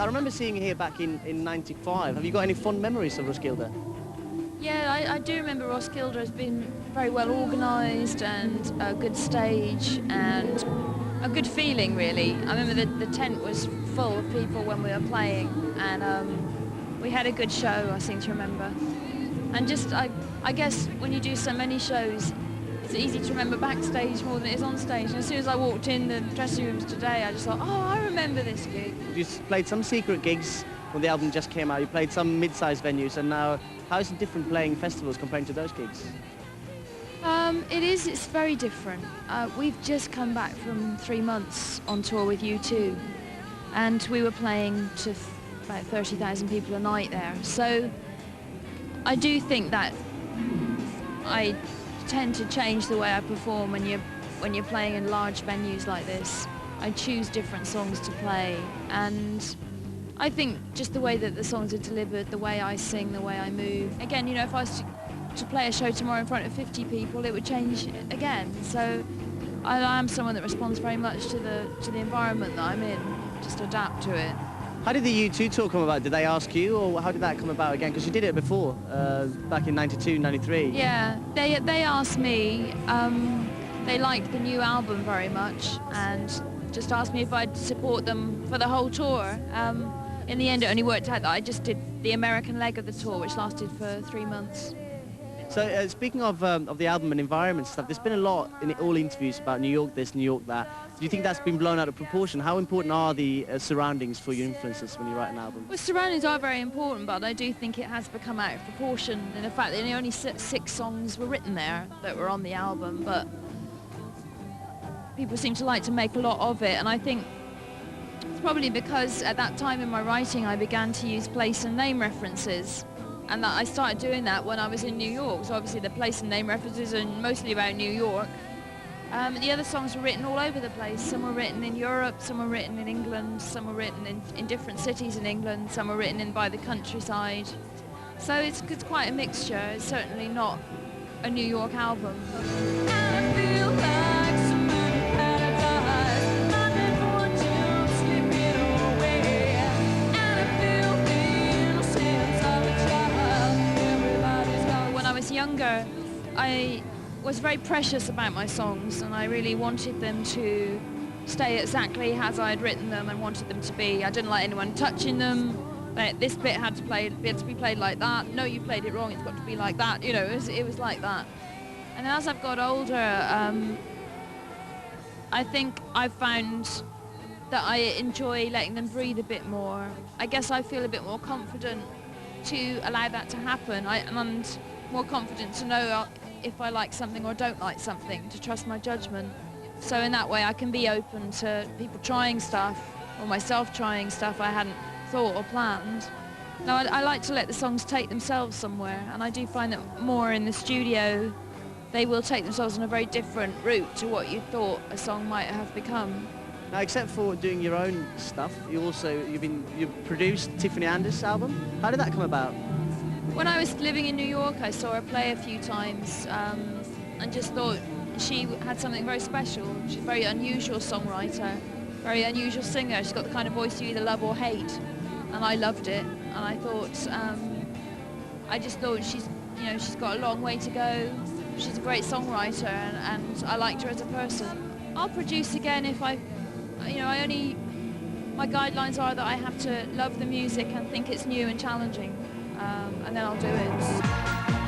I remember seeing you here back in '95. Have you got any fond memories of Roskilde? Yeah, I do remember Roskilde has been very well organised and a good stage and a good feeling, really. I remember the tent was full of people when we were playing, and we had a good show, I seem to remember. And just, I guess when you do so many shows, it's easy to remember backstage more than it is on stage. And as soon as I walked in the dressing rooms today, I just thought, oh, I remember this gig. You played some secret gigs when the album just came out. You played some mid-sized venues, and now how is it different playing festivals compared to those gigs? It's very different. We've just come back from 3 months on tour with U2, and we were playing to about 30,000 people a night there. So I do think that I tend to change the way I perform when you're playing in large venues like this. I choose different songs to play, and I think just the way that the songs are delivered, the way I sing, the way I move. Again, you know, if I was to play a show tomorrow in front of 50 people, it would change again. So I am someone that responds very much to the environment that I'm in, just adapt to it. How did the U2 tour come about? Did they ask you, or how did that come about again? Because you did it before, back in '92, '93. Yeah, they asked me. They liked the new album very much and just asked me if I'd support them for the whole tour. In the end, it only worked out that I just did the American leg of the tour, which lasted for 3 months. So speaking of the album and environment stuff, there's been a lot in all interviews about New York this, New York that. Do you think that's been blown out of proportion? How important are the surroundings for your influences when you write an album? Well, surroundings are very important, but I do think it has become out of proportion in the fact that only 6 songs were written there that were on the album, but people seem to like to make a lot of it, and I think it's probably because at that time in my writing I began to use place and name references. And that I started doing that when I was in New York, so obviously the place and name references are mostly about New York. The other songs were written all over the place. Some were written in Europe, some were written in England, some were written in different cities in England, some were written in by the countryside. So it's quite a mixture. It's certainly not a New York album. Younger, I was very precious about my songs, and I really wanted them to stay exactly as I had written them and wanted them to be. I didn't like anyone touching them. This bit had to be played like that. No, you played it wrong. It's got to be like that. You know, it was like that. And as I've got older, I think I've found that I enjoy letting them breathe a bit more. I guess I feel a bit more confident to allow that to happen. And more confident to know if I like something or don't like something, to trust my judgment. So in that way I can be open to people trying stuff, or myself trying stuff I hadn't thought or planned. Now I like to let the songs take themselves somewhere, and I do find that more in the studio they will take themselves on a very different route to what you thought a song might have become. Now, except for doing your own stuff, you've produced Tiffany Anders' album. How did that come about? When I was living in New York, I saw her play a few times and just thought she had something very special. She's a very unusual songwriter, very unusual singer. She's got the kind of voice you either love or hate, and I loved it. And I thought, I just thought she's got a long way to go. She's a great songwriter, and I liked her as a person. I'll produce again if my guidelines are that I have to love the music and think it's new and challenging. And then I'll do it.